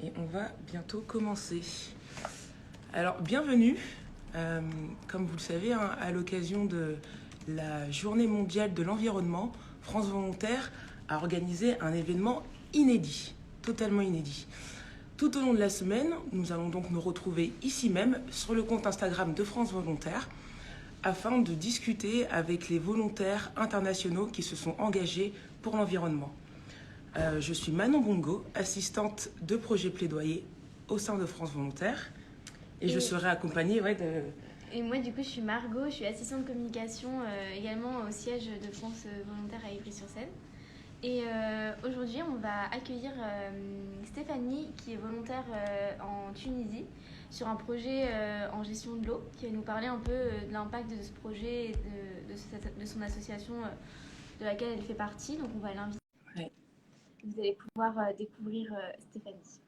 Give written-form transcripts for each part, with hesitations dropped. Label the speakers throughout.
Speaker 1: Et on va bientôt commencer. Alors, bienvenue, comme vous le savez, hein, à l'occasion de la Journée mondiale de l'environnement, France Volontaire a organisé un événement inédit, totalement inédit. Tout au long de la semaine, nous allons donc nous retrouver ici même sur le compte Instagram de France Volontaire afin de discuter avec les volontaires internationaux qui se sont engagés pour l'environnement. Je suis Manon Bongo, assistante de projet plaidoyer au sein de France Volontaire et je serai accompagnée de...
Speaker 2: Et moi, du coup, je suis Margot, je suis assistante de communication également au siège de France Volontaire à Ivry-sur-Seine. Et aujourd'hui, on va accueillir Stéphanie, qui est volontaire en Tunisie, sur un projet en gestion de l'eau, qui va nous parler un peu de l'impact de ce projet et de son association de laquelle elle fait partie. Donc, on va l'inviter.
Speaker 1: Ouais.
Speaker 2: Vous allez pouvoir découvrir Stéphanie.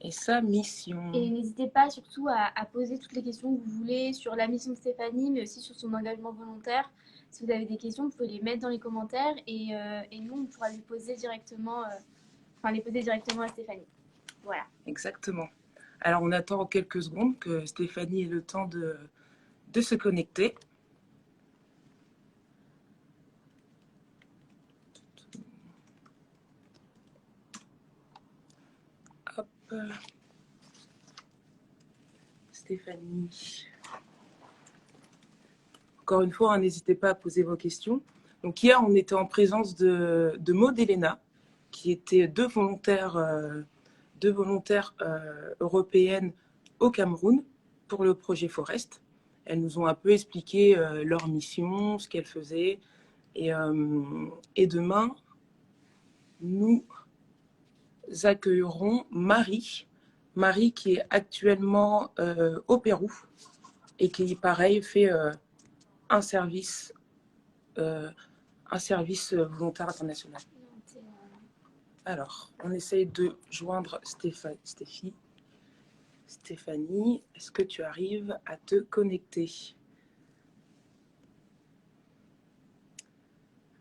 Speaker 1: Et sa mission.
Speaker 2: Et n'hésitez pas surtout à poser toutes les questions que vous voulez sur la mission de Stéphanie, mais aussi sur son engagement volontaire. Si vous avez des questions, vous pouvez les mettre dans les commentaires et nous, on pourra lui poser directement, les poser directement à Stéphanie. Voilà.
Speaker 1: Exactement. Alors, on attend quelques secondes que Stéphanie ait le temps de se connecter. Hop. Stéphanie. Encore une fois, n'hésitez pas à poser vos questions. Donc hier, on était en présence de Maud Elena, qui étaient deux volontaires européennes au Cameroun pour le projet Forest. Elles nous ont un peu expliqué leur mission, ce qu'elles faisaient. Et demain, nous accueillerons Marie. Marie qui est actuellement au Pérou et qui, pareil, fait un service volontaire international. Alors, on essaye de joindre Stéphanie. Stéphanie, est-ce que tu arrives à te connecter?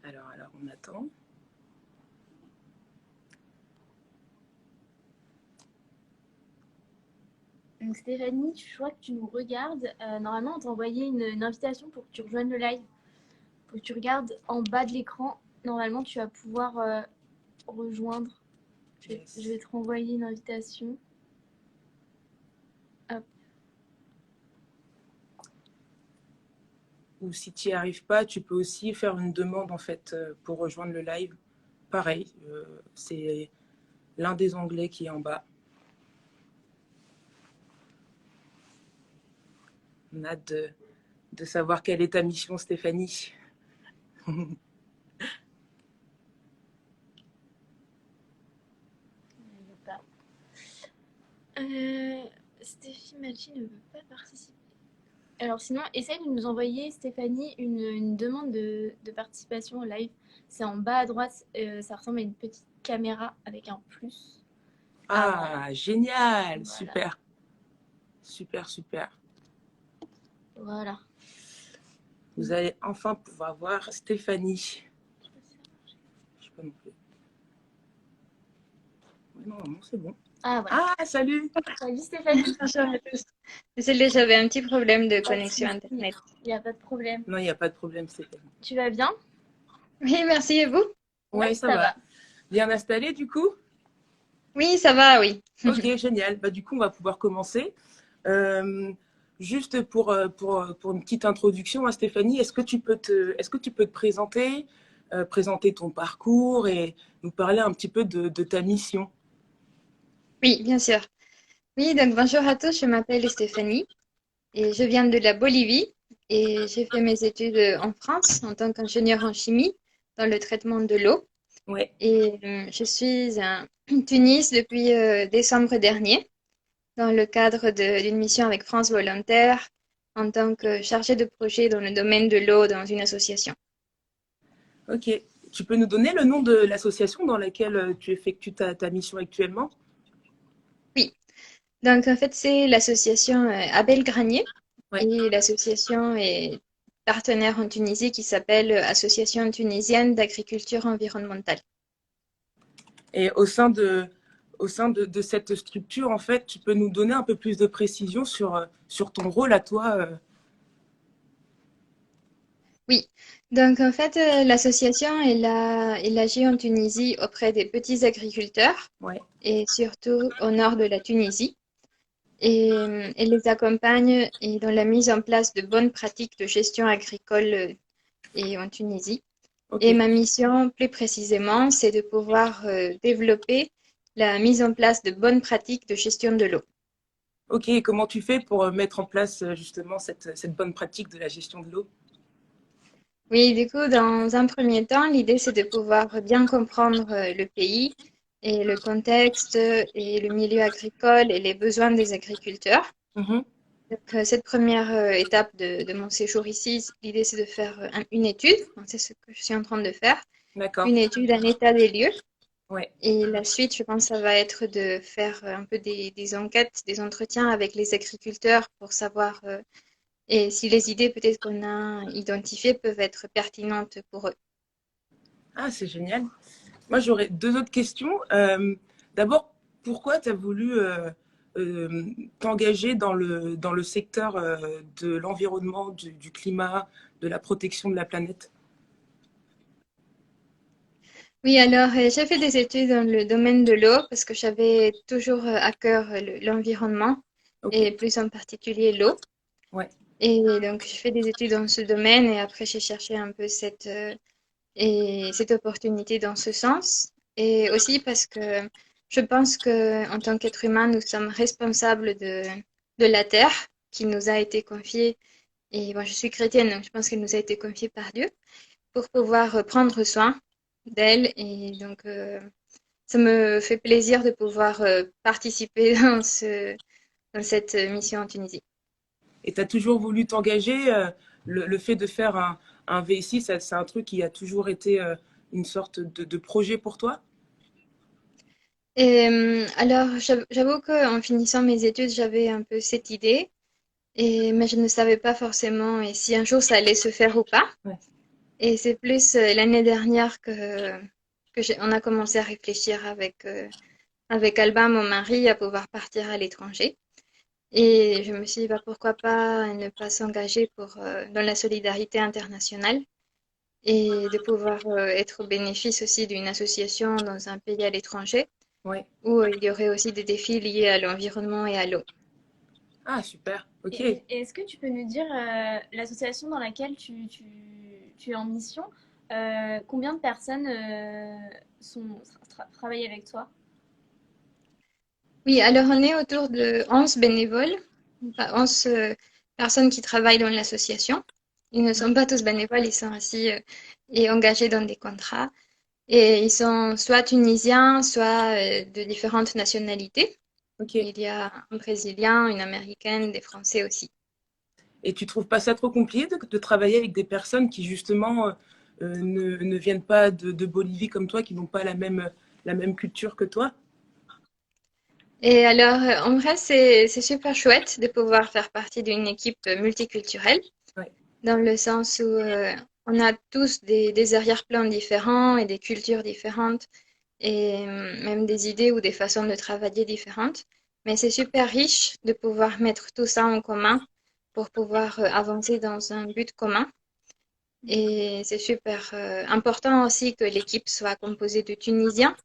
Speaker 1: Alors, on attend.
Speaker 2: Donc Stéphanie, je vois que tu nous regardes. Normalement, on t'a envoyé une invitation pour que tu rejoignes le live. Faut que tu regardes en bas de l'écran. Normalement, tu vas pouvoir rejoindre. Je vais te renvoyer une invitation. Hop.
Speaker 1: Ou si tu n'y arrives pas, tu peux aussi faire une demande en fait pour rejoindre le live. Pareil, c'est l'un des onglets qui est en bas. On a hâte de savoir quelle est ta mission, Stéphanie.
Speaker 2: Stéphie Malchi ne veut pas participer. Alors sinon, essaye de nous envoyer, Stéphanie, une demande de participation au live. C'est en bas à droite, ça ressemble à une petite caméra avec un plus.
Speaker 1: Ah, génial,
Speaker 2: voilà.
Speaker 1: Super. Super, super.
Speaker 2: Voilà.
Speaker 1: Vous allez enfin pouvoir voir Stéphanie. Je sais pas non plus. Normalement, c'est bon.
Speaker 2: Ah, voilà.
Speaker 1: Ah, salut.
Speaker 2: Salut Stéphanie.
Speaker 3: Bonjour à tous. Désolée, j'avais un petit problème de connexion Internet.
Speaker 2: Il n'y a pas de problème.
Speaker 1: Non, il n'y a pas de problème, Stéphanie.
Speaker 2: Tu vas bien?
Speaker 3: Oui, merci. Et vous?
Speaker 1: Oui, ça va. Bien installé, du coup?
Speaker 3: Oui, ça va, oui.
Speaker 1: Ok, génial. Bah, du coup, on va pouvoir commencer. Juste pour une petite introduction à Stéphanie, est-ce que tu peux te présenter, présenter ton parcours et nous parler un petit peu de ta mission?
Speaker 3: Oui, bien sûr. Oui, donc bonjour à tous, je m'appelle Stéphanie et je viens de la Bolivie et j'ai fait mes études en France en tant qu'ingénieure en chimie dans le traitement de l'eau.
Speaker 1: Ouais.
Speaker 3: Et je suis à Tunis depuis décembre dernier dans le cadre d'une mission avec France Volontaire en tant que chargée de projet dans le domaine de l'eau dans une association.
Speaker 1: Ok. Tu peux nous donner le nom de l'association dans laquelle tu effectues ta mission actuellement?
Speaker 3: Oui, donc en fait c'est l'association Abel Granier
Speaker 1: Ouais.
Speaker 3: et l'association est partenaire en Tunisie qui s'appelle Association tunisienne d'agriculture environnementale.
Speaker 1: Et au sein de au sein de cette structure, en fait, tu peux nous donner un peu plus de précision sur ton rôle à toi.
Speaker 3: Oui, donc en fait, l'association, elle agit en Tunisie auprès des petits agriculteurs
Speaker 1: Ouais,
Speaker 3: et surtout au nord de la Tunisie. Et elle les accompagne et dans la mise en place de bonnes pratiques de gestion agricole et en Tunisie.
Speaker 1: ok.
Speaker 3: Et ma mission, plus précisément, c'est de pouvoir développer la mise en place de bonnes pratiques de gestion de l'eau.
Speaker 1: Ok, et comment tu fais pour mettre en place justement cette bonne pratique de la gestion de l'eau?
Speaker 3: Oui, du coup, dans un premier temps, l'idée, c'est de pouvoir bien comprendre le pays et le contexte et le milieu agricole et les besoins des agriculteurs.
Speaker 1: Mhm,
Speaker 3: Donc, cette première étape de mon séjour ici, l'idée, c'est de faire une étude. Donc, c'est ce que je suis en train de faire.
Speaker 1: d'accord.
Speaker 3: Une étude, un état des lieux.
Speaker 1: Ouais.
Speaker 3: Et la suite, je pense, ça va être de faire un peu des enquêtes, des entretiens avec les agriculteurs pour savoir et si les idées peut-être qu'on a identifiées peuvent être pertinentes pour eux.
Speaker 1: Ah, c'est génial. Moi, j'aurais deux autres questions. D'abord, pourquoi tu as voulu t'engager dans le secteur de l'environnement, du climat, de la protection de la planète?
Speaker 3: Oui, alors j'ai fait des études dans le domaine de l'eau parce que j'avais toujours à cœur l'environnement
Speaker 1: Ok,
Speaker 3: et plus en particulier l'eau.
Speaker 1: ouais.
Speaker 3: Et donc j'ai fait des études dans ce domaine et après j'ai cherché un peu cette opportunité dans ce sens. Et aussi parce que je pense que en tant qu'être humain, nous sommes responsables de la terre qui nous a été confiée. Et moi, je suis chrétienne, donc je pense qu'elle nous a été confiée par Dieu pour pouvoir prendre soin d'elle. Et donc, ça me fait plaisir de pouvoir participer dans cette mission en Tunisie.
Speaker 1: Et tu as toujours voulu t'engager. Le fait de faire un VSI, c'est un truc qui a toujours été une sorte de projet pour toi?
Speaker 3: Et alors, j'avoue qu'en finissant mes études, j'avais un peu cette idée, mais je ne savais pas forcément si un jour ça allait se faire ou pas.
Speaker 1: Ouais.
Speaker 3: Et c'est plus l'année dernière on a commencé à réfléchir avec Alba, mon mari, à pouvoir partir à l'étranger. Et je me suis dit, bah, pourquoi pas ne pas s'engager dans la solidarité internationale et de pouvoir être au bénéfice aussi d'une association dans un pays à l'étranger
Speaker 1: Ouais.
Speaker 3: où il y aurait aussi des défis liés à l'environnement et à l'eau.
Speaker 1: Ah, super. Ok.
Speaker 2: Et est-ce que tu peux nous dire l'association dans laquelle tu es en mission, combien de personnes travaillent avec toi?
Speaker 3: Oui, alors on est autour de 11 bénévoles, enfin, 11 personnes qui travaillent dans l'association. Ils ne sont pas tous bénévoles, ils sont aussi et engagés dans des contrats. Et ils sont soit tunisiens, soit de différentes nationalités.
Speaker 1: Ok.
Speaker 3: Il y a un Brésilien, une Américaine, des Français aussi.
Speaker 1: Et tu trouves pas ça trop compliqué de travailler avec des personnes qui justement ne viennent pas de Bolivie comme toi, qui n'ont pas la même culture que toi?
Speaker 3: Et alors, en vrai, c'est super chouette de pouvoir faire partie d'une équipe multiculturelle,
Speaker 1: Ouais.
Speaker 3: dans le sens où on a tous des arrière-plans différents et des cultures différentes, et même des idées ou des façons de travailler différentes. Mais c'est super riche de pouvoir mettre tout ça en commun pour pouvoir avancer dans un but commun. Et c'est super important aussi que l'équipe soit composée de Tunisiens,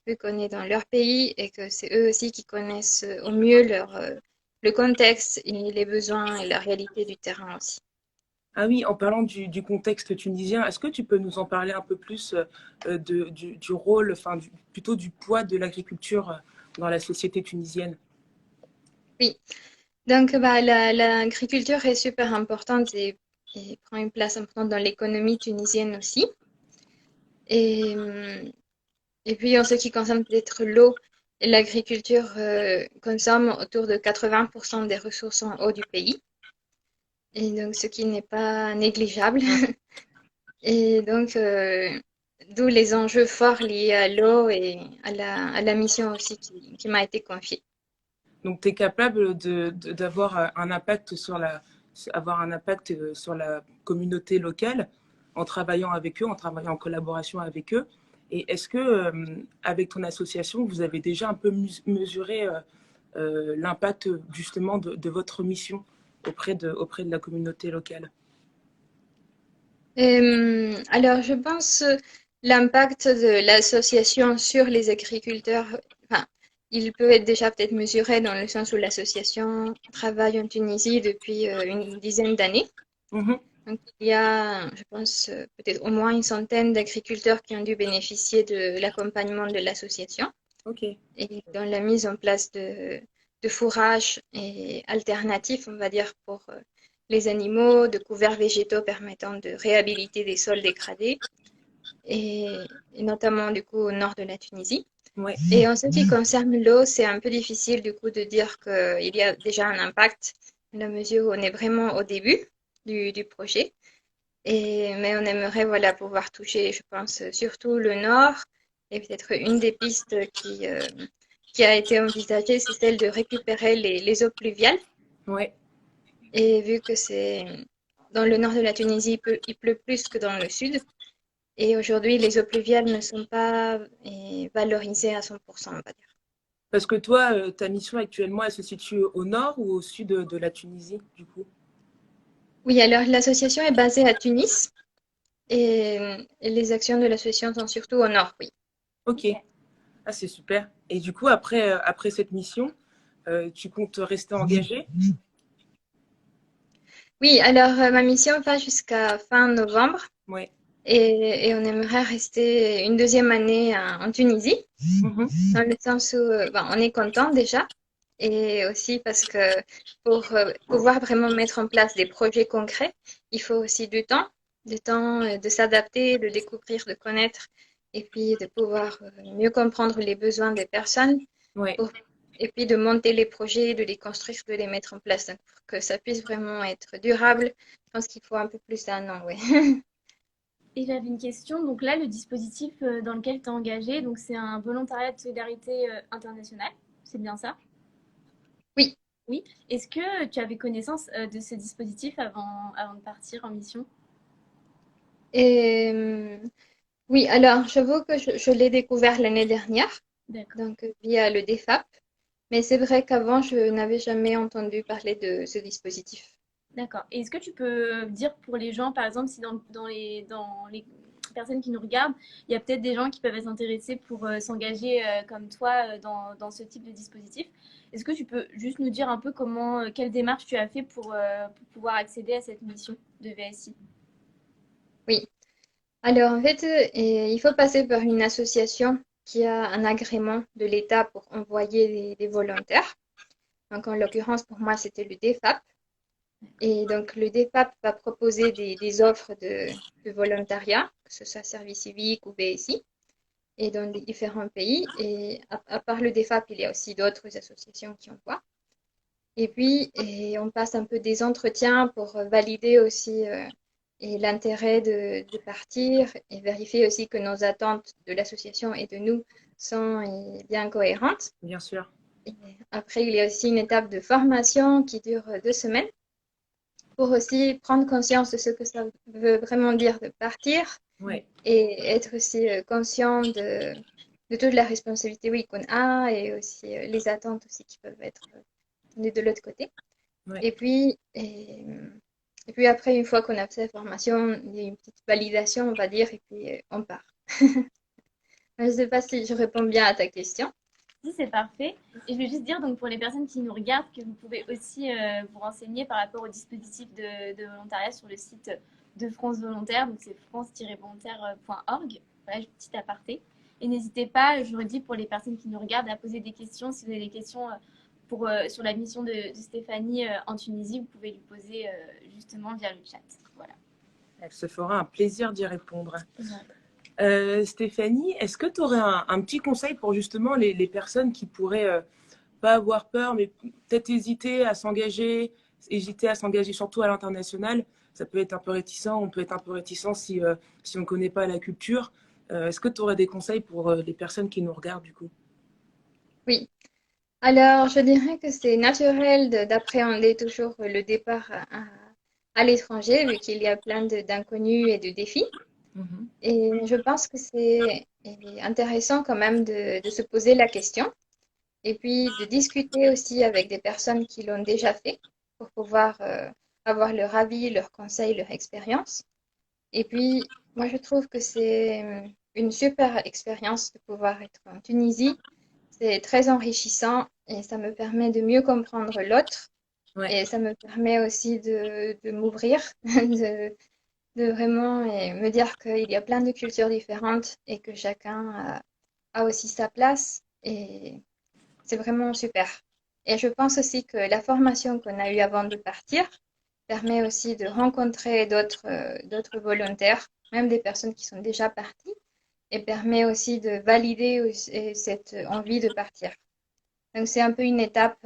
Speaker 3: vu qu'on est dans leur pays et que c'est eux aussi qui connaissent au mieux le contexte et les besoins et la réalité du terrain aussi.
Speaker 1: Ah oui, en parlant du contexte tunisien, est-ce que tu peux nous en parler un peu plus du rôle, enfin plutôt du poids de l'agriculture dans la société tunisienne?
Speaker 3: Oui, donc bah, l'agriculture est super importante et prend une place importante dans l'économie tunisienne aussi. Et, et puis en ce qui concerne peut-être l'eau, l'agriculture consomme autour de 80% des ressources en eau du pays. Et donc, ce qui n'est pas négligeable. Et donc, d'où les enjeux forts liés à l'eau et à la mission aussi qui m'a été confiée.
Speaker 1: Donc, tu es capable d'avoir un impact avoir un impact sur la communauté locale en travaillant avec eux, en travaillant en collaboration avec eux. Et est-ce que, avec ton association, vous avez déjà un peu mesuré l'impact justement de votre mission auprès de la communauté locale?
Speaker 3: Alors, je pense l'impact de l'association sur les agriculteurs, enfin, il peut être déjà peut-être mesuré dans le sens où l'association travaille en Tunisie depuis une dizaine d'années.
Speaker 1: Mhm.
Speaker 3: Donc, il y a, je pense, peut-être au moins une centaine d'agriculteurs qui ont dû bénéficier de l'accompagnement de l'association
Speaker 1: Ok,
Speaker 3: et dans la mise en place de fourrages et alternatifs, on va dire, pour les animaux, de couverts végétaux permettant de réhabiliter des sols dégradés, et notamment du coup au nord de la Tunisie.
Speaker 1: ouais,
Speaker 3: Et en ce qui concerne l'eau, c'est un peu difficile du coup de dire qu'il y a déjà un impact, dans la mesure où on est vraiment au début du projet. Mais on aimerait voilà, pouvoir toucher, je pense, surtout le nord. Et peut-être une des pistes qui a été envisagée, c'est celle de récupérer les eaux pluviales.
Speaker 1: ouais.
Speaker 3: Et vu que c'est dans le nord de la Tunisie, il pleut plus que dans le sud. Et aujourd'hui, les eaux pluviales ne sont pas valorisées à 100%, on va dire.
Speaker 1: Parce que toi, ta mission actuellement, elle se situe au nord ou au sud de la Tunisie, du coup?
Speaker 3: Oui, alors l'association est basée à Tunis et les actions de l'association sont surtout au nord, oui.
Speaker 1: Ok, ah, c'est super. Et du coup, après cette mission, tu comptes rester engagé?
Speaker 3: Oui, alors ma mission va jusqu'à fin novembre.
Speaker 1: Ouais.
Speaker 3: Et on aimerait rester une deuxième année en Tunisie,
Speaker 1: Mhm.
Speaker 3: dans le sens où on est content déjà, et aussi parce que pour pouvoir vraiment mettre en place des projets concrets, il faut aussi du temps de s'adapter, de découvrir, de connaître, et puis de pouvoir mieux comprendre les besoins des personnes,
Speaker 1: Ouais.
Speaker 3: pour, et puis de monter les projets, de les construire, de les mettre en place. Donc, pour que ça puisse vraiment être durable, je pense qu'il faut un peu plus d'un an, oui.
Speaker 2: Et j'avais une question. Donc là, le dispositif dans lequel tu es engagé, donc c'est un volontariat de solidarité internationale. C'est bien ça?
Speaker 3: Oui.
Speaker 2: Oui. Est-ce que tu avais connaissance de ce dispositif avant de partir en mission?
Speaker 3: Et, oui, alors j'avoue que je l'ai découvert l'année dernière,
Speaker 2: D'accord.
Speaker 3: donc via le DEFAP, mais c'est vrai qu'avant je n'avais jamais entendu parler de ce dispositif.
Speaker 2: D'accord. Et est-ce que tu peux dire pour les gens, par exemple, si dans les personnes qui nous regardent, il y a peut-être des gens qui peuvent être intéressés pour s'engager comme toi dans ce type de dispositif. Est-ce que tu peux juste nous dire un peu quelle démarche tu as fait pour pouvoir accéder à cette mission de VSI?
Speaker 3: Oui, alors en fait, il faut passer par une association qui a un agrément de l'État pour envoyer des volontaires. Donc en l'occurrence, pour moi, c'était le DEFAP. Et donc le DEFAP va proposer des offres de volontariat, que ce soit service civique ou BSI, et dans les différents pays. Et à part le DEFAP, il y a aussi d'autres associations qui envoient. Et puis, on passe un peu des entretiens pour valider aussi et l'intérêt de partir et vérifier aussi que nos attentes de l'association et de nous sont bien cohérentes.
Speaker 1: Bien sûr.
Speaker 3: Et après, il y a aussi une étape de formation qui dure 2 semaines pour aussi prendre conscience de ce que ça veut vraiment dire de partir
Speaker 1: Ouais.
Speaker 3: et être aussi conscient de toute la responsabilité oui, qu'on a et aussi les attentes aussi qui peuvent être de l'autre côté.
Speaker 1: Ouais.
Speaker 3: Et puis après, une fois qu'on a fait la formation, il y a une petite validation, on va dire, et puis on part. Je ne sais pas si je réponds bien à ta question.
Speaker 2: Si, c'est parfait. Et je vais juste dire, donc, pour les personnes qui nous regardent, que vous pouvez aussi vous renseigner par rapport au dispositif de volontariat sur le site de France Volontaire. Donc, c'est france-volontaire.org. Voilà, petit aparté. Et n'hésitez pas, je le redis pour les personnes qui nous regardent, à poser des questions. Si vous avez des questions sur la mission de Stéphanie en Tunisie, vous pouvez lui poser justement via le chat. Voilà.
Speaker 1: Elle se fera un plaisir d'y répondre.
Speaker 2: Voilà.
Speaker 1: Stéphanie, est-ce que tu aurais un petit conseil pour justement les personnes qui pourraient pas avoir peur, mais peut-être hésiter à s'engager surtout à l'international? Ça peut être un peu réticent, on peut être un peu réticent si on ne connaît pas la culture. Est-ce que tu aurais des conseils pour les personnes qui nous regardent du coup?
Speaker 3: Oui. Alors, je dirais que c'est naturel d'appréhender toujours le départ à l'étranger, vu qu'il y a plein d'inconnus et de défis.
Speaker 1: Mhm.
Speaker 3: Et je pense que c'est intéressant quand même de se poser la question et puis de discuter aussi avec des personnes qui l'ont déjà fait pour pouvoir avoir leur avis, leurs conseils, leur expérience. Et puis, moi, je trouve que c'est une super expérience de pouvoir être en Tunisie. C'est très enrichissant et ça me permet de mieux comprendre l'autre.
Speaker 1: Ouais.
Speaker 3: Et ça me permet aussi de m'ouvrir, de vraiment me dire qu'il y a plein de cultures différentes et que chacun a aussi sa place. Et c'est vraiment super. Et je pense aussi que la formation qu'on a eue avant de partir permet aussi de rencontrer d'autres volontaires, même des personnes qui sont déjà parties, et permet aussi de valider cette envie de partir. Donc c'est un peu une étape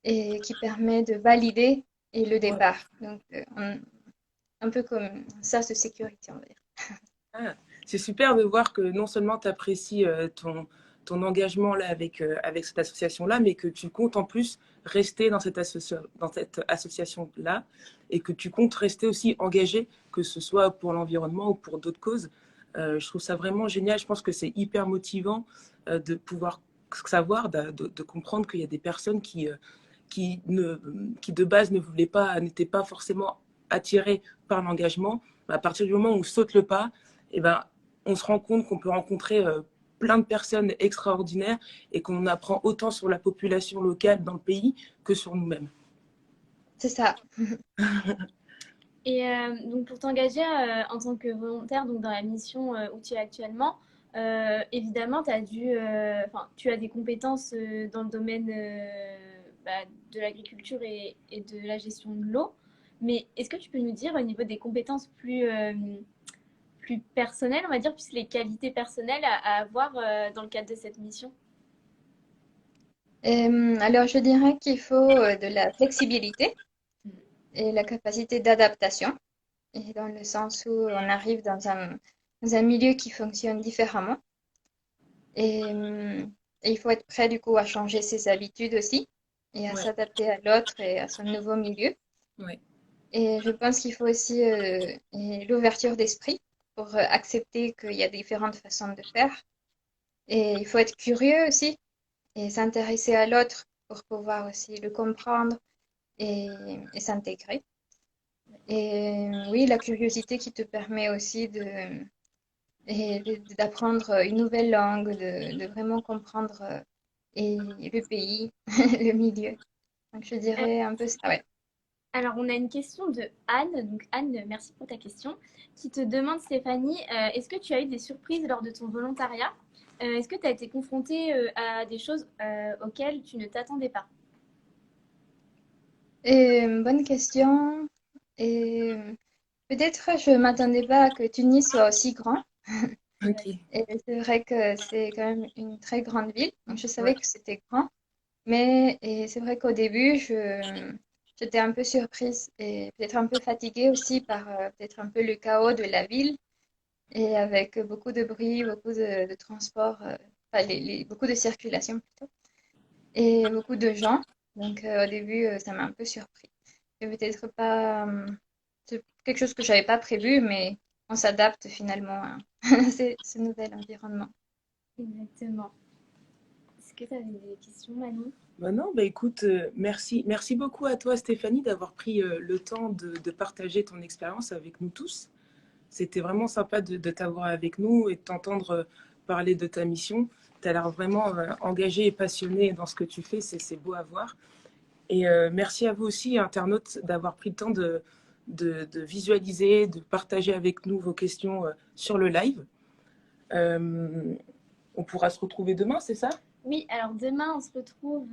Speaker 3: et qui permet de valider et le
Speaker 1: Ouais.
Speaker 3: départ. Donc un peu comme ça de sécurité, on va dire.
Speaker 1: Ah, c'est super de voir que non seulement tu apprécies ton engagement là avec cette association-là, mais que tu comptes en plus rester dans cette association-là et que tu comptes rester aussi engagé, que ce soit pour l'environnement ou pour d'autres causes. Je trouve ça vraiment génial. Je pense que c'est hyper motivant de pouvoir savoir, de comprendre qu'il y a des personnes qui, ne, qui de base ne voulaient pas, n'étaient pas forcément attirées par l'engagement. À partir du moment où on saute le pas, eh ben, on se rend compte qu'on peut rencontrer plein de personnes extraordinaires et qu'on apprend autant sur la population locale dans le pays que sur nous-mêmes.
Speaker 3: C'est ça.
Speaker 2: Et donc pour t'engager en tant que volontaire donc dans la mission où tu es actuellement, évidemment, tu as des compétences dans le domaine de l'agriculture et de la gestion de l'eau. Mais est-ce que tu peux nous dire au niveau des compétences plus personnelles, on va dire, plus les qualités personnelles à avoir dans le cadre de cette mission?
Speaker 3: Alors je dirais qu'il faut de la flexibilité et la capacité d'adaptation, et dans le sens où on arrive dans un milieu qui fonctionne différemment. Et, et il faut être prêt du coup à changer ses habitudes aussi et à
Speaker 1: Ouais,
Speaker 3: s'adapter à l'autre et à son nouveau milieu.
Speaker 1: ouais,
Speaker 3: Et je pense qu'il faut aussi l'ouverture d'esprit pour accepter qu'il y a différentes façons de faire. Et il faut être curieux aussi et s'intéresser à l'autre pour pouvoir aussi le comprendre et s'intégrer. Et oui, la curiosité qui te permet aussi d'apprendre une nouvelle langue, de vraiment comprendre et le pays, le milieu. Donc je
Speaker 2: Euh,
Speaker 3: dirais un peu ça, ouais.
Speaker 2: Alors, on a une question de Anne. Donc, Anne, merci pour ta question. Qui te demande, Stéphanie, est-ce que tu as eu des surprises lors de ton volontariat? Est-ce que tu as été confrontée à des choses auxquelles tu ne t'attendais pas?
Speaker 3: Et, bonne question. Et peut-être je m'attendais pas à que Tunis soit aussi grand.
Speaker 1: ok,
Speaker 3: Et c'est vrai que c'est quand même une très grande ville. Donc je
Speaker 1: ouais,
Speaker 3: savais que c'était grand. Mais et c'est vrai qu'au début, j'étais un peu surprise et peut-être un peu fatiguée aussi par peut-être un peu le chaos de la ville et avec beaucoup de bruit, beaucoup de transport, enfin, beaucoup de circulation plutôt, et beaucoup de gens. Donc au début, ça m'a un peu surpris. C'est peut-être pas c'est quelque chose que j'avais pas prévu, mais on s'adapte finalement à ce nouvel environnement.
Speaker 2: Exactement. Est-ce que tu avais des questions, Manon?
Speaker 1: bah non, bah écoute, merci beaucoup à toi Stéphanie d'avoir pris le temps de partager ton expérience avec nous tous. C'était vraiment sympa de t'avoir avec nous et de t'entendre parler de ta mission. Tu as l'air vraiment engagé et passionné dans ce que tu fais, c'est beau à voir. Et merci à vous aussi, internautes, d'avoir pris le temps de visualiser, de partager avec nous vos questions sur le live. Euh, on pourra se retrouver demain, c'est ça?
Speaker 2: Oui, alors demain, on se retrouve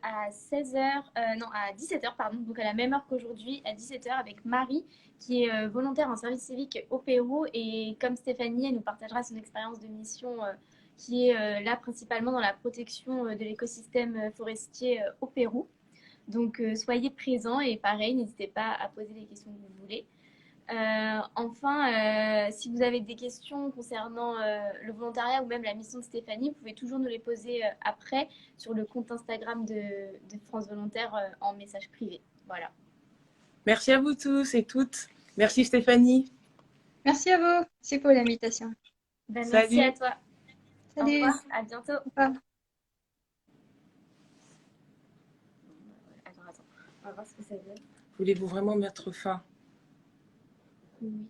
Speaker 2: à 16h, non, à 17h, pardon, donc à la même heure qu'aujourd'hui, à 17h, avec Marie, qui est volontaire en service civique au Pérou. Et comme Stéphanie, elle nous partagera son expérience de mission qui est là principalement dans la protection de l'écosystème forestier au Pérou. Donc, soyez présents et pareil, n'hésitez pas à poser les questions que vous voulez. Enfin, si vous avez des questions concernant le volontariat ou même la mission de Stéphanie, vous pouvez toujours nous les poser après sur le compte Instagram de France Volontaire en message privé. Voilà.
Speaker 1: Merci à vous tous et toutes. Merci Stéphanie.
Speaker 3: Merci à vous. Merci pour l'invitation.
Speaker 2: Ben, merci à
Speaker 1: Salut!
Speaker 2: toi. Au
Speaker 3: Salut.
Speaker 2: revoir, à bientôt.
Speaker 3: Au revoir.
Speaker 2: Attends, on va voir ce que ça donne.
Speaker 1: Voulez-vous vraiment mettre fin?
Speaker 2: Oui.